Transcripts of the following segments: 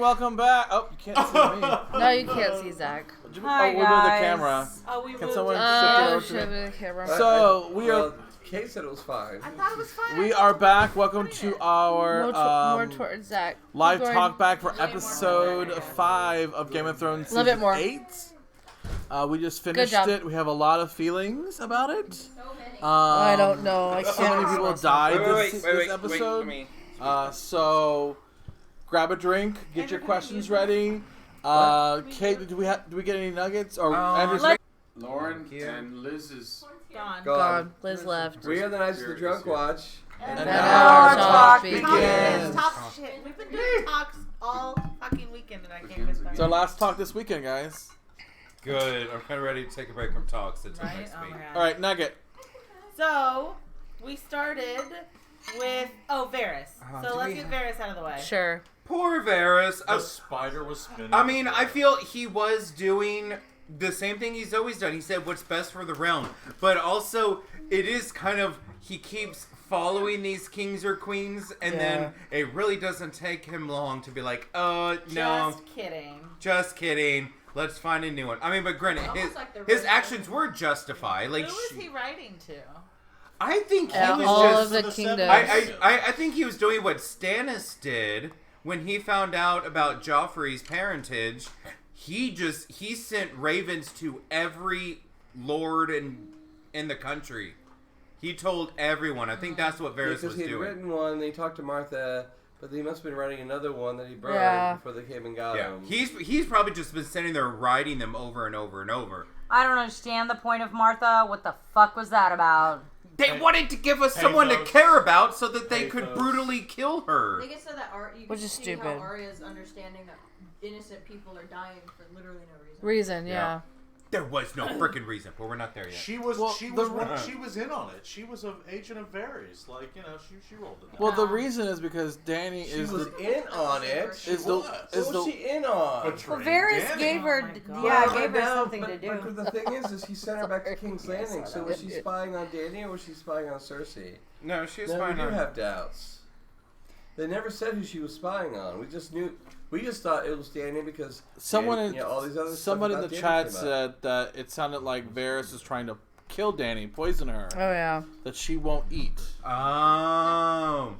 welcome back. Oh, you can't see me. No, you can't see Zach. Hi, we moved the camera. Oh, we Can moved someone it. shift it over to me? the camera. So we are. Kate said it was fine. I thought it was fine. We are back. Welcome to our more towards Zach. live Keep going. talk back for episode 5 of Game of Thrones A little bit season more. 8. We just finished job. it. We have a lot of feelings about it. I don't know. I So many can't. people died this Wait, episode. wait. So grab a drink. Get your questions ready. Kate, do we get any nuggets? Or Andrew's Lauren and Liz is Gone. Liz left. We are the Knights of the Drunk Watch. And now our our talk begins. Talk shit. We've been doing talks all fucking weekend and I can't get started. It's our last talk this weekend, guys. good. I'm kind of ready to take a break from talks until Right? next Oh week. my God. All right, Nugget. So, we started with, Varys. do So let's we get have- Varys out of the way. Sure. Poor Varys. The spider was spinning. I mean, I feel he was doing the same thing he's always done. He said what's best for the realm. But also, it is kind of, he keeps following these kings or queens, and then it really doesn't take him long to be like, no, Just kidding. just kidding. Let's find a new one. I mean, but granted, his actions were justified. Like, Who is he writing to? I think he was all just... of the kingdoms. I think he was doing what Stannis did when he found out about Joffrey's parentage. He sent ravens to every lord in the country. He told everyone. I think that's what Varys Because was he had doing. written one, and he talked to Martha, but he must have been writing another one that he burned before they came and got Yeah, him. he's probably just been sitting there writing them over and over and over. I don't understand the point of Martha. What the fuck was that about? They wanted to give us someone to care about so that they could brutally kill her. I think it's so that you Which can is see stupid. how Arya's understanding that innocent people are dying for literally no reason. Reason, Yeah. yeah. There was no freaking reason, but we're not there yet. She was Well, she was in on it. She was an agent of Varys. Like, she rolled it. Well, the reason is because Danny She is was the in on it. is the What is was the she in on? Well, Varys Danny. gave her, Oh my God. gave her I know, something but, to do. But the thing is he sent her back to Sorry. King's Yes, Landing. I So know. was she spying on Danny or was she spying on Cersei? No, she was No, fine. we do have doubts. They never said who she was spying on. We just knew. We just thought it was Danny because someone Danny, in all these other someone in stuff the about Danny chat came out. said that it sounded like Varys is trying to kill Danny, poison her, Oh, yeah. that she won't eat. Oh.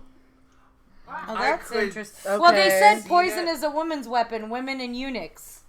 Oh, that's could- interesting. Okay. Well, they said See poison that? is a woman's weapon. Women and eunuchs.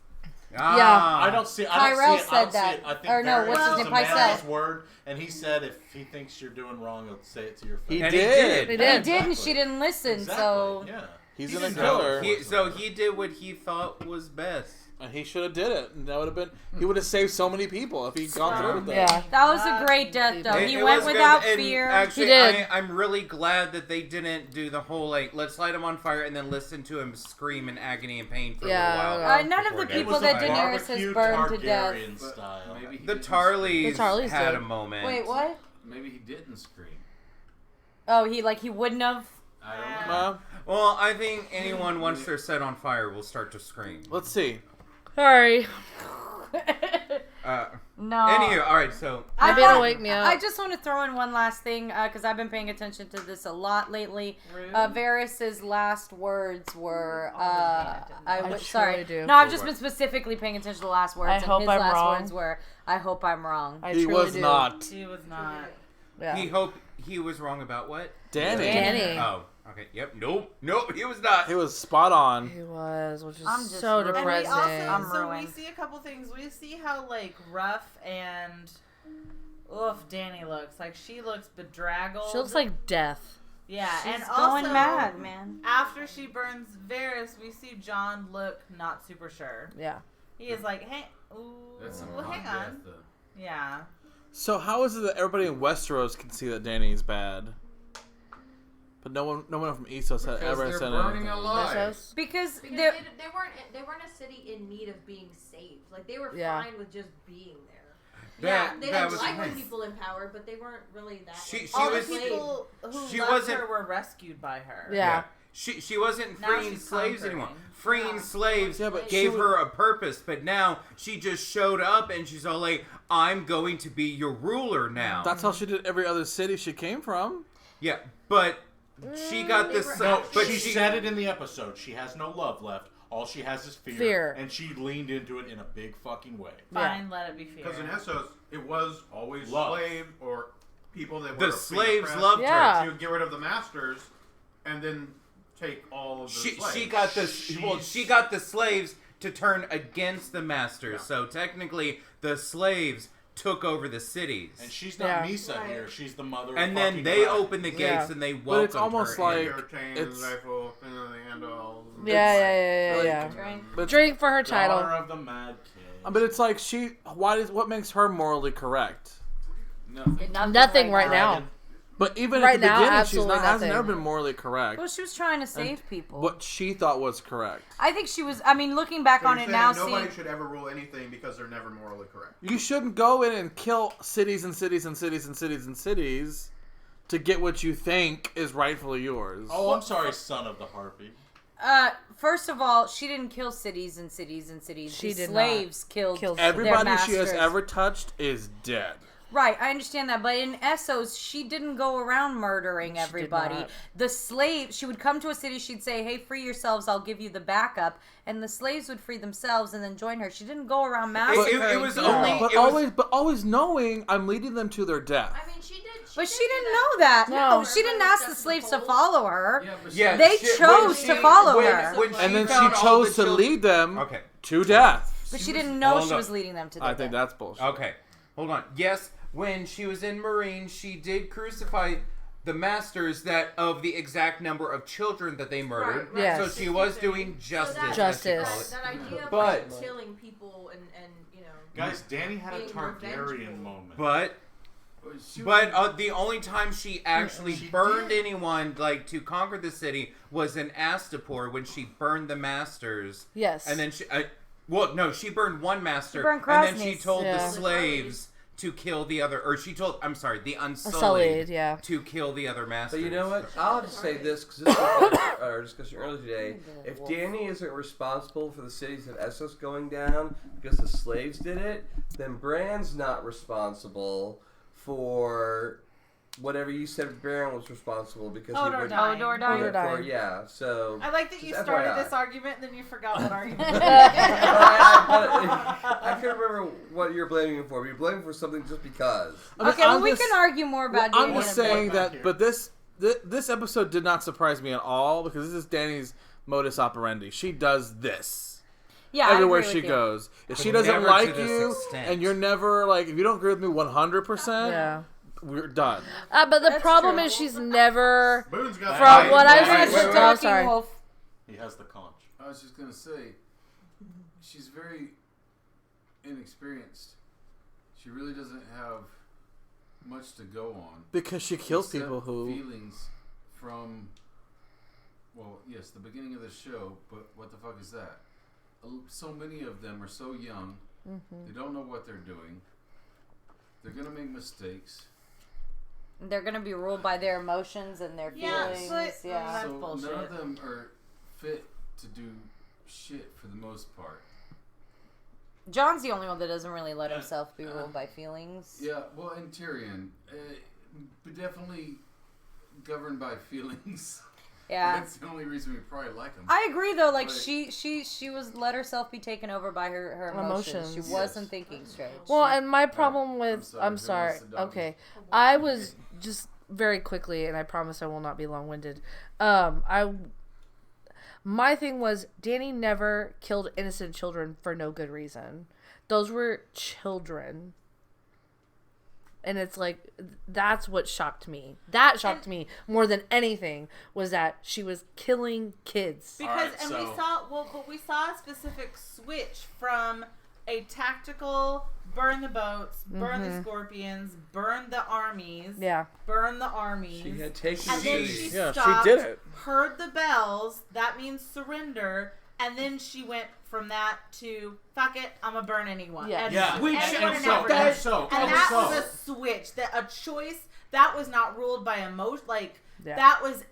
Ah. I don't see. Tyrell I don't see it. I don't said that. See it. I think Or no, Varys what's his is name? a man of Pycelle. his word, and he said if he thinks you're doing wrong, he'll say it to your face. He And did. He He did. did, and she didn't listen. Exactly. So Yeah. He's He in a didn't killer, know. So he did what he thought was best. and he should have did it. And that would have been. He would have saved so many people if he'd gone through with that. Yeah. that was a great death, though. It- He it went was good, without and fear. Actually, He did. I'm really glad that they didn't do the whole like let's light him on fire and then listen to him scream in agony and pain for Yeah, a little while. None of the before It people was that a Daenerys has barbecue burned to death. Targaryen style. The Tarleys, The Tarleys had did. a moment. Wait, what? Maybe he didn't scream. Oh, he wouldn't have. I don't know. Well, Well, I think anyone once they're set on fire will start to scream. let's see. Sorry. No. Anywho, all right, so Maybe it'll wake me up. I just want to throw in one last thing because I've been paying attention to this a lot lately. Varys's last words were, truly do. No, I've just been specifically paying attention to the last words. I and hope his I'm last wrong. words were, I hope I'm wrong. I He truly was do. not. She was not. Yeah. he hoped he was wrong about what? Danny. Danny. Oh, okay. Yep. Nope. He was not. He was spot on. He was, which is I'm just so ruined. And we depressing. I'm also, so we ruined. see a couple things. We see how, like, rough and, Danny looks. Like, she looks bedraggled. She looks like death. Yeah, She's and going also, mad, man. after she burns Varys, we see Jon look not super sure. Yeah. He is like, hey, That's some well, hot hang death, on. though. Yeah. So how is it that everybody in Westeros can see that Danny's bad, but no one from Essos had Because ever they're said burning anything? alive. Because Because they're, they weren't a city in need of being saved. Like they were Yeah. fine with just being there. That- They that didn't was like when nice. people in power, but they weren't really that. She All was- the people who she loved wasn't- her were rescued by her. Yeah. She wasn't Now freeing she's slaves conquering. anymore. Freeing slaves Yeah, but gave she her a purpose, but now she just showed up and she's all like, I'm going to be your ruler now. That's how she did every other city she came from. Yeah, but she got They this. were No, but she said it in the episode. She has no love left. All she has is fear. Fear. And she leaned into it in a big fucking way. Fine, let it be fear. Because in Essos, it was always Love. slave or people that The were slaves oppressed. loved Yeah. her. She would get rid of the masters and then take all of the slaves. She got the she got the slaves to turn against the masters. So technically, the slaves took over the cities. And she's not Yeah. Misa Right. here. She's the mother And of then fucking they God. opened the gates Yeah. and they welcomed But it's almost her like in. Your chains, it's- rifle, and then the handle. Yeah. Drink. But Drink for her Daughter title. of the Mad King. But it's like what makes her morally correct? Nothing. Nothing right now. But even Right at the now, beginning, absolutely hasn't nothing. ever been morally correct. Well, she was trying to save people. What she thought was correct. I think she was. I mean, looking back So on you're it saying now, nobody seeing. should ever rule anything because they're never morally correct. You shouldn't go in and kill cities and cities and cities and cities and cities to get what you think is rightfully yours. Oh, I'm sorry, son of the Harpy. First of all, she didn't kill cities and cities and cities. She The did slaves killed Killed their Everybody she has masters. ever touched is dead. Right, I understand that, but in Essos, she didn't go around murdering everybody. not. The slave, she would come to a city, she'd say, "Hey, free yourselves, I'll give you the backup," and the slaves would free themselves and then join her. She didn't go around massacring it was people. only- But it was- always knowing I'm leading them to their death. I mean, she did. But she didn't know that. No. No, she didn't ask the slaves to follow her. Yeah, They she- chose when to she- follow when- her. when And then she found all chose the to children- lead them Okay. to death. But she didn't know Hold she up. was leading them to their I think death. that's bullshit. Okay, hold on. Yes, when she was in Marine, she did crucify the masters that of the exact number of children that they murdered. Right, Yes. So she was doing justice. So that, Justice. as she That, called it. that idea of But- like, killing people and you know. Guys, Danny had a Being Targaryen revengeful. moment. But the only time she actually She burned did. anyone like to conquer the city was in Astapor when she burned the masters. Yes. And then she she burned one master, She burned and then she Krasny's. told the Yeah. slaves to kill the other, or she told the Unsullied, Sullied, yeah. to kill the other masters. But you know what? I'll just say this because this was our discussion earlier today. If Danny isn't responsible for the cities of Essos going down because the slaves did it, then Bran's not responsible for whatever you said Bran was responsible because he Odor went dying. Odor dying. Odor dying. yeah. So I like that you just started FYI. this argument and then you forgot what argument. I can't remember what you're blaming him for. But you're blaming him for something just because. I mean, Okay, well, I'm we just- can argue more about I'm Danny just in a bit. saying that, here. but this episode did not surprise me at all because this is Danny's modus operandi. She does this Yeah, I everywhere agree she with you. goes. If But she doesn't never to like this you, extent. and you're never like, if you don't agree with me 100%, Yeah. we're done. But the That's problem true. is she's never. Boone's got From what I've Wait, read, wait, wait, oh, Talking sorry. wolf. He has the conch. I was just gonna say, she's very inexperienced. She really doesn't have much to go on. Because she kills except people who. feelings from. Well, yes, the beginning of the show, but what the fuck is that? So many of them are so young. They don't know what they're doing. They're gonna make mistakes. They're gonna be ruled by their emotions and their Yeah, feelings. but- Yeah. That's So bullshit. none of them are fit to do shit for the most part. John's the only one that doesn't really let himself be ruled by feelings. Yeah, well, and Tyrion, but definitely governed by feelings. Yeah. That's the only reason we probably like him. I agree though, like But- she was let herself be taken over by her emotions. She Emotions. wasn't Yes. thinking straight. Well, and my problem with I'm sorry, who wants to dog Okay, me? I was just very quickly, and I promise I will not be long-winded. My thing was Danny never killed innocent children for no good reason. Those were children. And it's like, that's what shocked me. That shocked me more than anything, was that she was killing kids. Because Alright, so- we saw a specific switch from a tactical burn the boats, burn the scorpions, burn the armies, Yeah. burn the armies. She had taken and then the she Yeah, she stopped, did it. heard the bells, that means surrender, and then she went from that to fuck it, I'm gonna burn anyone. Yeah. And Yeah, anyone and and so, everyone. and so, And and that so. was a switch, that a choice that was not ruled by emotion. Like Yeah. that was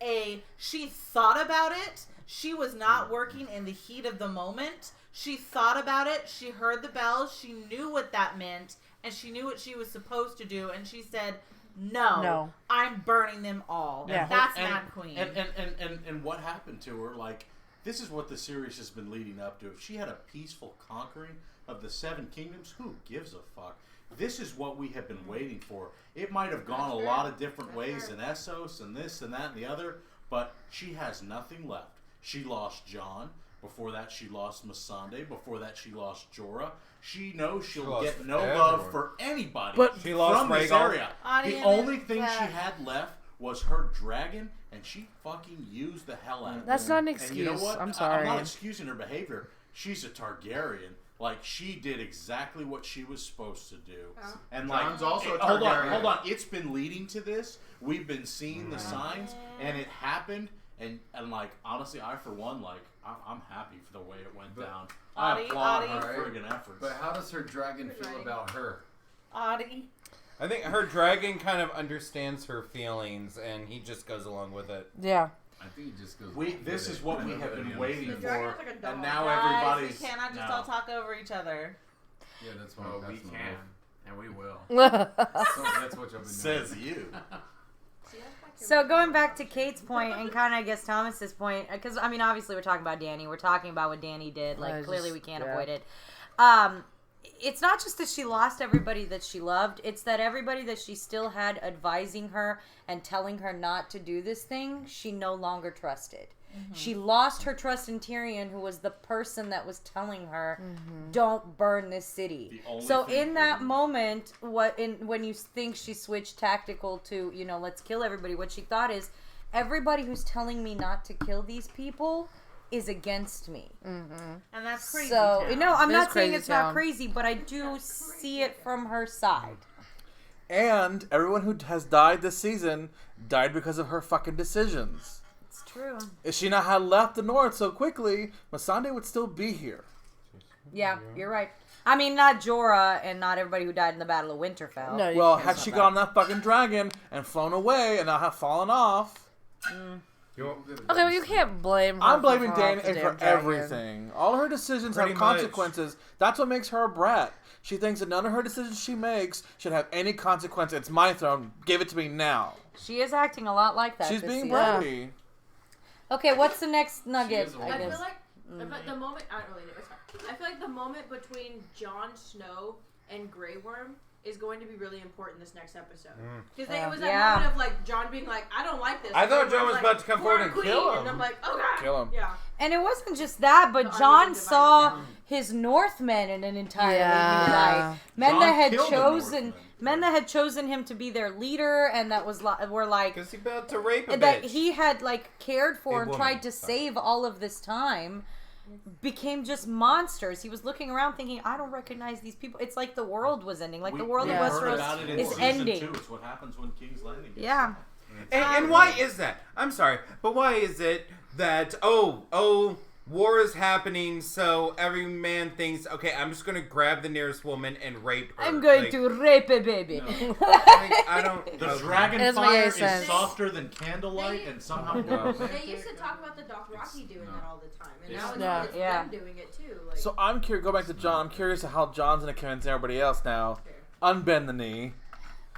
she thought about it. She was not working in the heat of the moment. She thought about it. She heard the bells. She knew what that meant, and she knew what she was supposed to do. And she said, "No, I'm burning them all." Yeah. That's and, Mad Queen. And what happened to her? Like This is what the series has been leading up to. If she had a peaceful conquering of the 7 kingdoms, who gives a fuck? This is what we have been waiting for. It might have gone a lot of different ways in Essos and this and that and the other, but she has nothing left. She lost John. Before that, she lost Missandei. Before that, she lost Jorah. She knows she'll get no love for anybody she lost from this Rhaegal. area. The only thing she had left was her dragon, and she fucking used the hell out of it. That's not an And excuse. you know what? I'm sorry. I'm not excusing her behavior. She's a Targaryen. Like, she did exactly what she was supposed to do. And like, John's also a hold Targaryen. on. It's been leading to this. We've been seeing the signs, and it happened. And like, honestly, I for one, like, I'm happy for the way it went down. I applaud her friggin' efforts. But how does her dragon feel about her? Audie. I think her dragon kind of understands her feelings, and he just goes along with it. Yeah. I think it just goes. This is what we have been waiting The dragon for, is like a dog. and now Guys, everybody's. we cannot just all talk over each other. Yeah, that's why Well, I'm we passing can, the and we will. So that's what I've been Says doing. you. So going back to Kate's point and kind of I guess Thomas's point, because I mean obviously we're talking about Dany. We're talking about what Dany did. Like clearly we can't avoid it. It's not just that she lost everybody that she loved. It's that everybody that she still had advising her and telling her not to do this thing, she no longer trusted. She lost her trust in Tyrion, who was the person that was telling her, "Don't burn this city." So in that moment, when you think she switched tactical to, let's kill everybody, what she thought is, everybody who's telling me not to kill these people is against me. And that's crazy. So town. no, I'm It not is saying crazy it's not town. crazy, but I do see it from her side. And everyone who has died this season died because of her fucking decisions. It's true. If she not had left the north so quickly, Missandei would still be here. Yeah, you're right. I mean, not Jorah and not everybody who died in the Battle of Winterfell. No, you Well, can't had stop she that. got on that fucking dragon and flown away and not have fallen off, Okay, well, you can't blame her. I'm blaming for falling off the Dany damn for dragon. everything. All her decisions Pretty have much. consequences. That's what makes her a brat. She thinks that none of her decisions she makes should have any consequence. It's my throne. Give it to me now. She is acting a lot like that. She's this being season. bratty. Okay, what's the next nugget? is a I I guess. feel like the moment I don't really know. It's fine. I feel like the moment between Jon Snow and Grey Worm is going to be really important this next episode because it was that Yeah. moment of like Jon being like, "I don't like this." I thought And Jon was like, about to come forward and "Poor kill queen," him. and I'm like, "Oh god, Kill him. Yeah, And it wasn't just that, but The Jon armies are saw divided now. his Northmen in an entirely Yeah. new light. Men Jon that had killed the chosen Northmen. men that had chosen him to be their leader, and that were like Because he about to rape a that bitch. he had like cared for A and woman, tried to sorry. save all of this time became just monsters. He was looking around thinking, I don't recognize these people. It's like the world was ending. Like the world Yeah. of heard about it Westeros in is season ending. 2. It's what happens when King's Landing gets Yeah. And why is that? I'm sorry, but why is it that war is happening, so every man thinks, okay, I'm just gonna grab the nearest woman and rape her. I'm going Like, to rape a baby. I don't. The okay. dragon It doesn't make fire any is sense. softer than candlelight, and somehow They used to talk about the Dothraki doing that all the time, and now it's Yeah. them doing it too. Like, So I'm curious. Go back to Jon. I'm curious to how Jon's gonna convince everybody else now. Unbend the knee.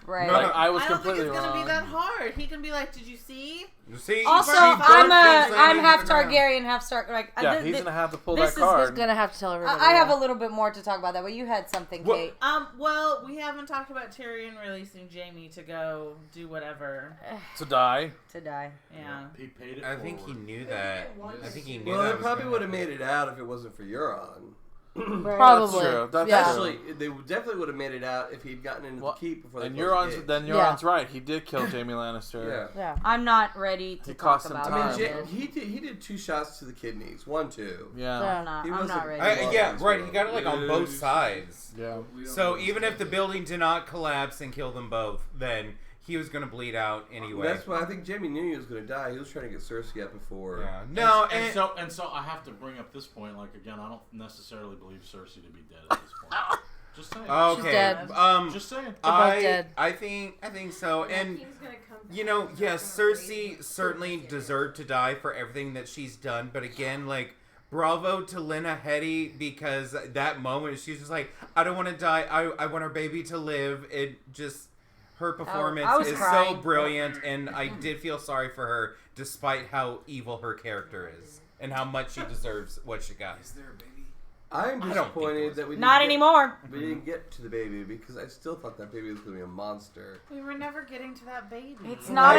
Right. Like I was I don't think completely it's gonna wrong. be that hard. He can be like, "Did you see?" See, Also, she burned I'm King's Landing to half the ground. Targaryen, half Stark. Like, Yeah, he's gonna have to pull this that is- card. He's gonna have to tell everybody. I have a little bit more to talk about that, but you had something, What- Kate. Well, we haven't talked about Tyrion releasing Jaime to go do whatever. to die. To die. Yeah. he paid it I think he forward. knew that. I think he knew Well, that. they was probably gonna would have happen. made it out if it wasn't for Euron. Probably. That's true. That's Yeah. true. Actually, they definitely would have made it out if he'd gotten into Well, the keep before they And closed the Euron's gates. right. He did kill Jaime Lannister. Yeah. Yeah. I'm not ready to He talk cost him about time. I mean, that. he did 2 shots to the kidneys. 1, 2. Yeah. I'm not, He I'm wasn't- not ready. Yeah, right. He got it like on both sides. Yeah. We don't So know even what's if the building did not collapse and kill them both, then he was going to bleed out anyway. That's why I think Jaime knew he was going to die. He was trying to get Cersei up before. Yeah. No, and so I have to bring up this point. Like again, I don't necessarily believe Cersei to be dead at this point. Just saying. okay. She's dead. Just saying. They're both dead. I think so. And King's gonna come back you know, and yes, they're gonna Cersei raise certainly Cersei. deserved to die for everything that she's done. But again, like, bravo to Lena Headey, because that moment she's just like, I don't want to die. I want our baby to live. It just, her performance I was is crying. so brilliant, and I did feel sorry for her, despite how evil her character is. and how much she deserves what she got. Is there a baby? I'm disappointed that we Not anymore. We didn't get to the baby because I still thought that baby was going to be a monster. We were never getting to that baby. It's not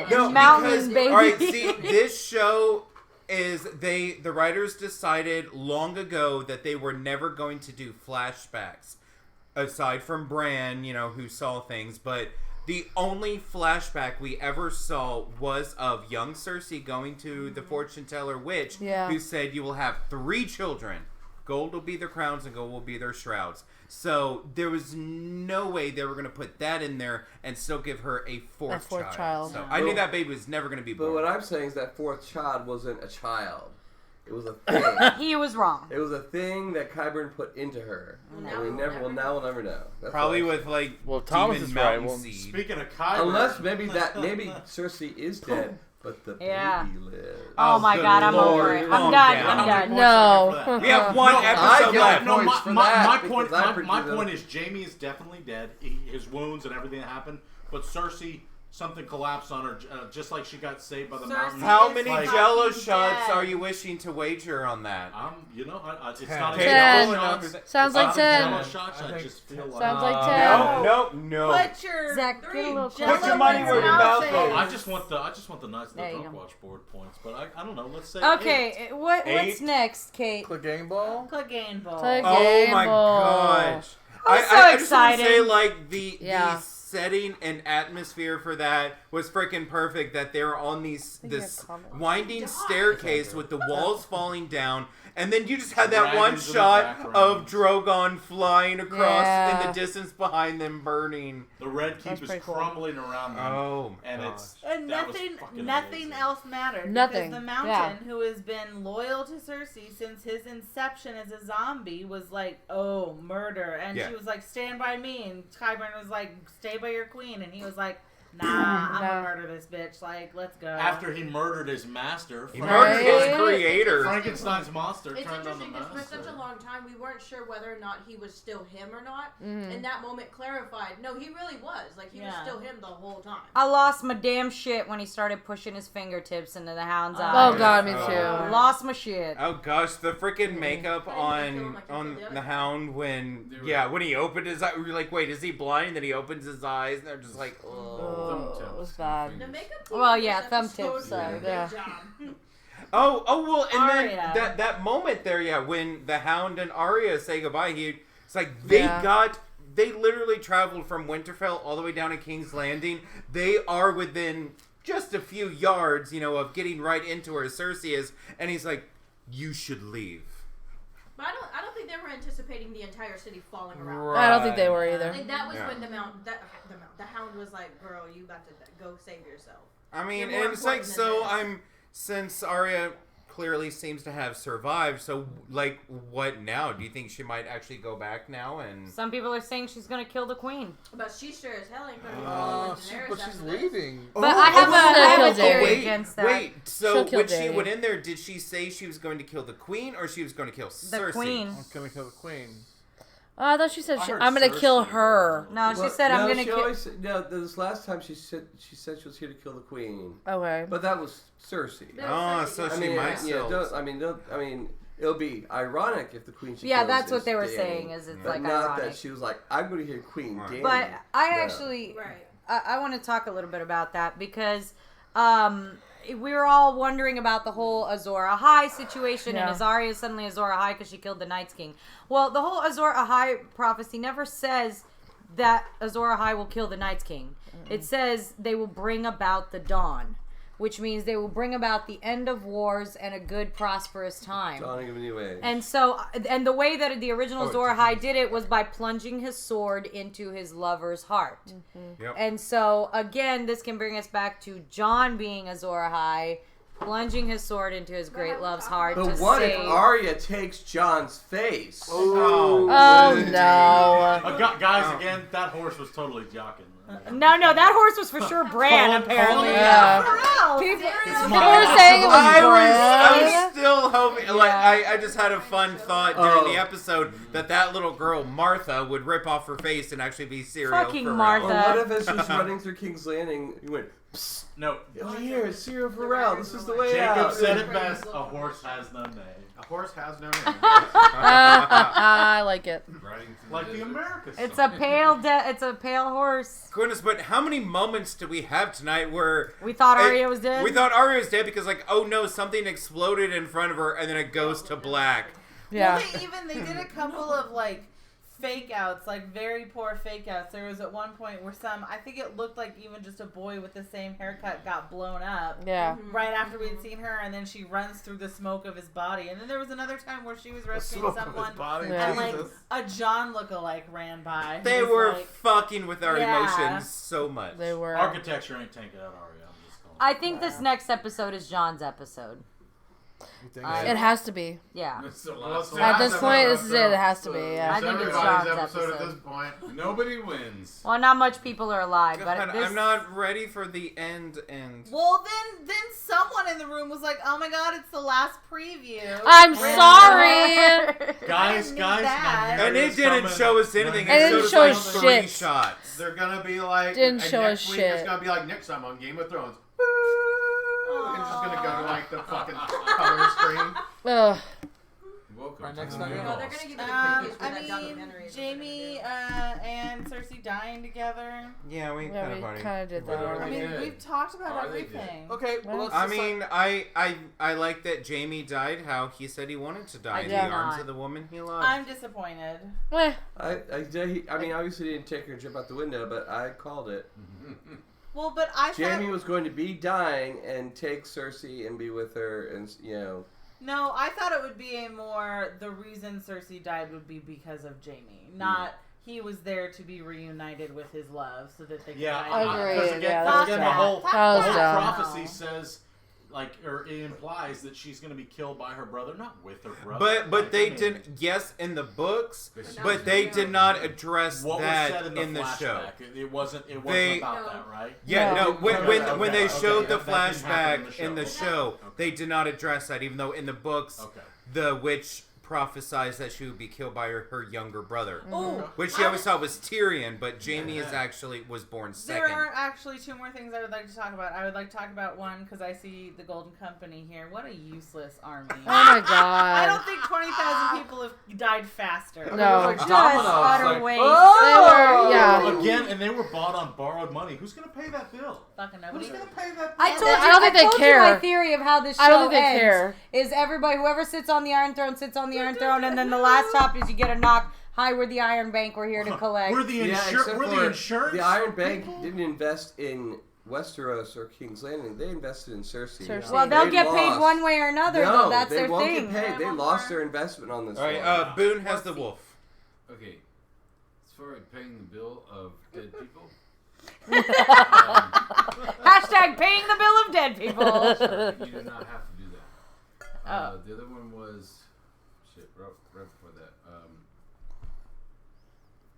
No, a mountain because, baby. all right, see, this show is the writers decided long ago that they were never going to do flashbacks, aside from Bran, who saw things, but the only flashback we ever saw was of young Cersei going to the fortune teller witch, who said, "You will have 3 children. Gold will be their crowns and gold will be their shrouds." So there was no way they were going to put that in there and still give her a fourth child. So I knew that baby was never going to be born. But what I'm saying is that 4th child wasn't a child. It was a thing. He was wrong. It was a thing that Qyburn put into her. And we'll never know. That's probably with Thomas demon is mountain right. seed. Speaking of Qyburn, unless maybe Cersei is dead, but the baby lives. Oh my good God, I'm Lord. over it. Calm I'm done. down. I'm done. No. We have one episode left. No, points for my that point. because I My predicted point is, Jaime is definitely dead. His wounds and everything that happened. But Cersei, something collapsed on her, just like she got saved by the mountain. How many Like- Jello shots dead. are you wishing to wager on that? It's not 10. shots. Sounds like It's 10. Jello shots. I just feel like Sounds like 10. No. Put your Zach, get a little Jell-O closer. Put your money where your mouth is. goes. I just want the nice There you little go. watch board points, but I don't know. Let's say Okay, what's 8. next, Kate? Click game ball. Click game ball. Click Oh game my ball. gosh. I'm so I just want to excited. say, like, the Yeah. setting and atmosphere for that was freaking perfect. That they were on this winding staircase with the walls falling down, and then you just had that one Dragons in the shot background. of Drogon flying across in Yeah. the distance behind them, burning. the red keep That's is pretty cool. crumbling around them. Oh, and gosh. it's And that was nothing fucking amazing. else mattered. Nothing. Because the Mountain, Yeah. who has been loyal to Cersei since his inception as a zombie, was like, "Oh, murder," and Yeah. she was like, "Stand by me," and Qyburn was like, "Stay by your queen," and he was like, "Nah, I'm gonna No. murder this bitch. Like, let's go." After he murdered his master, He murdered Right. his creator. Frankenstein's monster It's turned on the interesting because for master. such a long time we weren't sure whether or not he was still him or not. Mm-hmm. And that moment clarified. No, he really was. Like he was Yeah. still him the whole time. I lost my damn shit when he started pushing his fingertips into the hound's Oh eye. God, me Oh. too. Lost my shit. Oh gosh, the freaking makeup But he didn't kill him like he on killed the the other. Hound when They were- when he opened his eye, we were like, wait, is he blind? And then he opens his eyes, and they're just like, oh. Oh, it was bad. The makeup team Well, on yeah, this thumb episode tips, did a so, good yeah. job. Oh, well, and Arya. then that moment there, when the Hound and Arya say goodbye, it's like they Yeah. they literally traveled from Winterfell all the way down to King's Landing. They are within just a few yards, of getting right into where Cersei is, and he's like, you should leave. But I don't think they were anticipating the entire city falling around. I don't think they were I either. think that was Yeah. when the Hound was like, "Girl, you about to go save yourself." I mean, You're more and it's like, important than this. since Arya clearly seems to have survived, so, like, what now? Do you think she might actually go back now and... Some people are saying she's gonna kill the queen. But she sure as hell ain't gonna be following Daenerys But she's after this. leaving. But I have she's a gonna kill theory Dany. against that. Wait, so She'll kill when she Dany. went in there, did she say she was going to kill the queen, or she was going to kill The Cersei? queen. I'm gonna kill the queen. Oh, I thought she said I heard I'm gonna kill Cersei. her. No, she Well, said I'm gonna she kill. always said- no, this last time she said she was here to kill the queen, Okay. but that was Cersei. Oh, so I she mean, might still... it'll be ironic if the queen. She Yeah, kills that's what is they were Dany, saying. Is it's but like not ironic. that she was like, I'm going to hear Queen Right. Dany. But I Yeah. actually, Right. I want to talk a little bit about that because we were all wondering about the whole Azor Ahai situation, Yeah. and is Arya suddenly Azor Ahai because she killed the Night's King? Well, the whole Azor Ahai prophecy never says that Azor Ahai will kill the Night's King. It says they will bring about the dawn, which means they will bring about the end of wars and a good, prosperous time. Dawning of a new age. And so, and the way that the original Oh, Azor Ahai did it was by plunging his sword into his lover's heart. Yep. And so, again, this can bring us back to Jon being Azor Ahai, plunging his sword into his great love's heart But to what if save. Arya takes Jon's face? Oh. Oh no. Guys, again, that horse was totally jocking. No, that horse was for sure Bran, apparently. Yeah. People were saying it was I Bran. was still hoping, like, I just had a fun thought during Oh. the episode that little girl, Martha, would rip off her face and actually be cereal Fucking for Martha. Or what if as she's running through King's Landing, you went, No. Oh, here, Cyril Farrell. This is the way Jacob out. said it best. A horse has no name. A horse has no name. I like it. Riding through Like the the desert. Americas. It's a pale it's a pale horse. Goodness, but how many moments do we have tonight where We thought Arya was dead. we thought Arya was dead because, like, oh no, something exploded in front of her, and then it goes to black. Yeah. Well, they did a couple of like fake outs, like very poor fake outs. There was at one point where I think it looked like even just a boy with the same haircut got blown up. Yeah. Right after we'd seen her, and then she runs through the smoke of his body. And then there was another time where she was rescuing smoke of his someone, body, and Jesus. like a John lookalike ran by. who They was were like, fucking with our Yeah. emotions so much. They were. Architecture ain't taking out Arya. I'm just calling I think this next episode is John's episode. You think It has to be. Yeah. It's the Well, last it's the one. At last this point, this is it. episode. It has to be. Yeah. I It's think it's everybody's John's episode at episode. this point. Nobody wins. Well, not much people are alive, God, but this, I'm not ready for the end. Well, then someone in the room was like, "Oh my God, it's the last preview." I'm Really? sorry. Guys, I guys, knew that. And it didn't show us anything. It didn't show us us like 3 shit. shots. They're gonna be like, Didn't and show next us week shit. It's gonna be like next time on Game of Thrones. And it's just gonna go to like the fucking color screen. Ugh. Welcome Our to next the nugget? new No, they're house. gonna give you the previews for I that documentary. mean, is what they're gonna Jamie do. and Cersei dying together. Yeah, we Yeah, kind we of already. kind of did that Whether I already. mean, did. we've talked about Are they everything. Okay, well, let's I decide- mean, I like that Jamie died how he said he wanted to die I in did the arms not. of the woman he loved. I'm disappointed. Eh. I mean, obviously he didn't take her and jump out the window, but I called it. Well, but I Jamie thought was going to be dying and take Cersei and be with her, and no, I thought it would be the reason Cersei died would be because of Jamie, not he was there to be reunited with his love, so that they could. Yeah, die Agreed. because together. again, Yeah, because that's again the dumb. whole, That was dumb. prophecy says, like, or it implies that she's going to be killed by her brother, not with her brother. But Like, they I mean, did, yes, in the books, But but they did not address what was that said in the show. flashback. It wasn't They- about No. that, right? Yeah, No. no. When they Okay, showed the that didn't happen flashback in the show, Okay. they did not address that. Even though in the books, Okay. the witch prophesied that she would be killed by her younger brother, Oh, which she I always was- thought was Tyrion, but Jamie is actually was born There second. are actually 2 more things I would like to talk about. I would like to talk about one because I see the Golden Company here. What a useless army. Oh my I god. don't think 20,000 people have died faster. No. just Dominoes, utter like, waste. They were, yeah. Again, and they were bought on borrowed money. Who's going to pay that bill? Fucking nobody. Who's going to pay that bill? I told you. I don't think they told care. you my theory of how this show I don't think they ends care. is everybody, whoever sits on the Iron Throne, sits on the Iron Throne, and then the last top is you get a knock. Hi, we're the Iron Bank. We're here to collect. We're the, Yeah, except we're for the insurance. the Iron Bank didn't invest in Westeros or King's Landing. They invested in Cersei. Cersei. Well, they'll They get paid lost. one way or another, No, though. That's they their won't thing. get paid. They Yeah, lost more. their investment on this. All right, one. Boone has the wolf. Okay, as far as paying the bill of dead people, Hashtag paying the bill of dead people. you do not have to do that. The other one was right before that.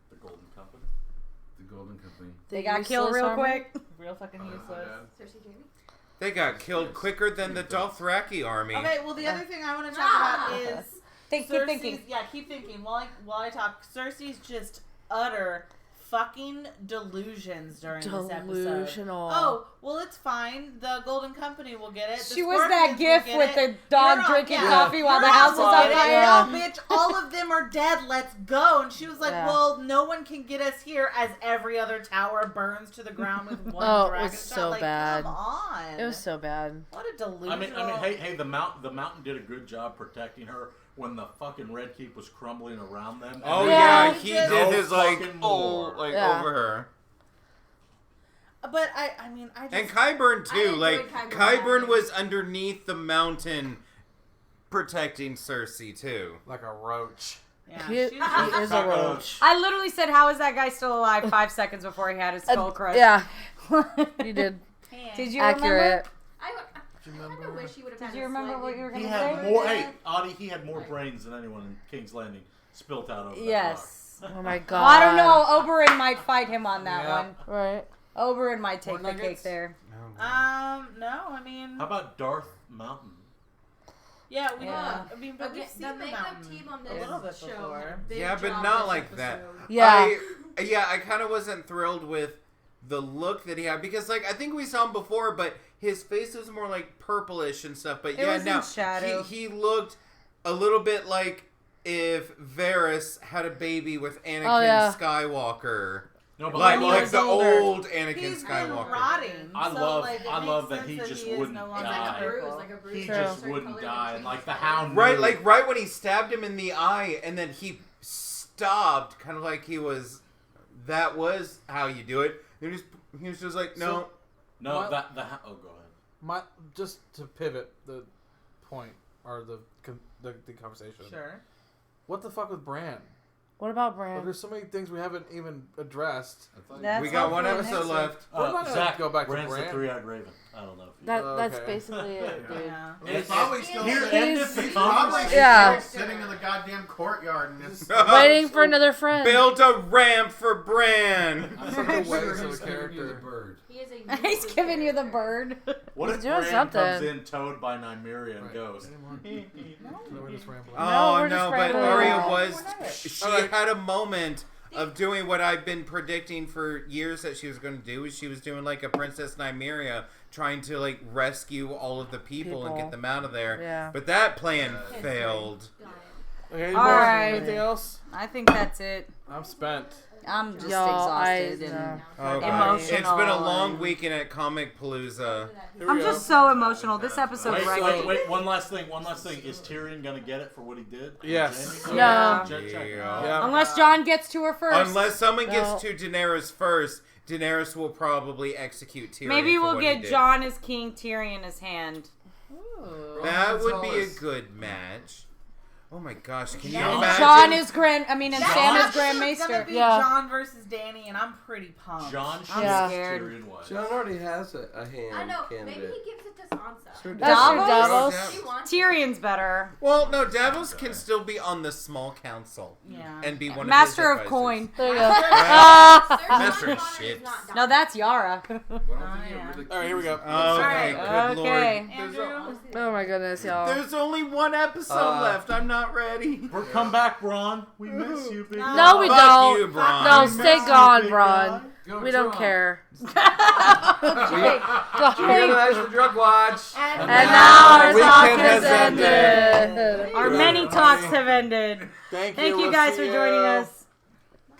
The Golden Company. The Golden Company. They got killed Useless real army? quick. Real fucking Oh, useless. yeah. Cersei Jamie? They got killed quicker than the Dothraki army. Okay, well, the other thing I want to talk about is Keep Cersei's. thinking. Yeah, keep thinking. While I talk, Cersei's just utter fucking delusions during this episode. Delusional. Oh, well, it's fine. The Golden Company will get it. The She was that Scorpions gif will with get the it. dog You're drinking yeah. coffee while the You're house is all on will get fire. it. Yeah. No, bitch, all of them are dead. Let's go. And she was like, Yeah. well, no one can get us here as every other tower burns to the ground with one Oh, it dragon was shot. so Like, bad. Come on. It was so bad. What a delusional. I mean, hey, the mountain did a good job protecting her when the fucking Red Keep was crumbling around them. And Oh they- Yeah, yeah, he no did his like fucking oh more. like Yeah. over her. But I mean, I just. And Qyburn I too. enjoyed Like Qyburn Qyburn having- was underneath the mountain protecting Cersei too. like a roach. yeah, He, she's he just- is a roach. I literally said, "How is that guy still alive?" 5 seconds before he had his skull crushed. Yeah, you did. Did you Accurate. I kind of wish he would have. Did you remember what you were He gonna had say? more. Hey, Audie, he had more brains than anyone in King's Landing spilt out over that Yes. Oh my god. Well, I don't know. Oberyn might fight him on that Yeah. one. Right. Oberyn might take More the cake nuggets? there. No, I mean, rock. How about Darth Mountain? yeah, we Yeah. I mean, but we've Okay, seen the the makeup mountain team on a little bit this show. before. Big Yeah, but job not this like that. episode. Yeah. I kind of wasn't thrilled with the look that he had, because like I think we saw him before, but his face was more like purplish and stuff. But It was in now shadow. he looked a little bit like if Varys had a baby with Anakin Skywalker. No, but like the older. old Anakin He's been Skywalker. rotting. I so, love like, it I love makes that he sense just he is wouldn't no longer die. bruise. He True. just wouldn't die, and like the Hound. Right, knew- right when he stabbed him in the eye, and then he stopped, kind of like he was. That was how you do it. And he was just like, no. No, What? oh, go ahead. Just to pivot the point or the conversation. Sure. What the fuck with Bran? What about Well, Bran? there's so many things we haven't even addressed. That's We got one all for episode next left. We're not gonna Zach, go back to Bran's the Bran. three-eyed raven. I don't know if you That's Okay. basically it, dude. Yeah. He's probably still Here sitting, endeth the he's probably Yeah. still sitting in the goddamn courtyard and just Waiting for another friend. Build a ramp for Bran. I'm Such a pretty waste sure of he's a giving you the character. bird. He is a He's useless giving you the character. bird. What He's if doing Bran something. comes in towed by Nymeria and Right. goes? We're just rambling. Oh we're just no, but rambling. Arya No, was. we're not. She Alright. had a moment of doing what I've been predicting for years that she was going to do. She was doing like a Princess Nymeria, trying to like rescue all of the people and get them out of there. Yeah. But that plan failed. Got it. Okay, any All more? right. Anything else? I think that's it. I'm spent. I'm just Y'all, exhausted. know. and Oh, God. Emotional It's been a long and- weekend at Comic Palooza. Here I'm we just go. so emotional. This episode Wait, wrecked me. wait, one last thing. Is Tyrion gonna get it for what he did? Yes. Jaime? No. Check. Yeah. Unless John gets to her first. Unless someone No. gets to Daenerys first, Daenerys will probably execute Tyrion. Maybe for we'll what he get did. Jon as king, Tyrion as hand. That would be a Gonzalez. good match. Oh my gosh, can you Yeah. imagine? John is and That's Sam is actually Grand gonna Maester. be Yeah. John versus Danny, and I'm pretty pumped. John I'm Yeah. scared. Tyrion was. John already has a hand I know. Maybe candidate. he gives it to Sansa. Sure That's does. true, Davos? Davos. He wants Tyrion's better. Well, no, Davos can still be on the small council Yeah. and be one Master of of his coin. There you go. Cersei Master of Connor shit. is not dying. No, that's Yara. Well, I don't think yeah. it really All right, here we go. Okay, Alright, good okay. lord. Andrew? Oh my goodness, y'all. There's only one episode left. I'm not ready. We're come back, Braun. We miss you, big No. No, we Fuck don't. you, Bron. No, We stay miss you, gone, big Bron. Go We don't John. care. You organized the drug watch. And now our Weekend talk has has ended. Our many talks have ended. Thank Thank you We'll guys see for joining you. us.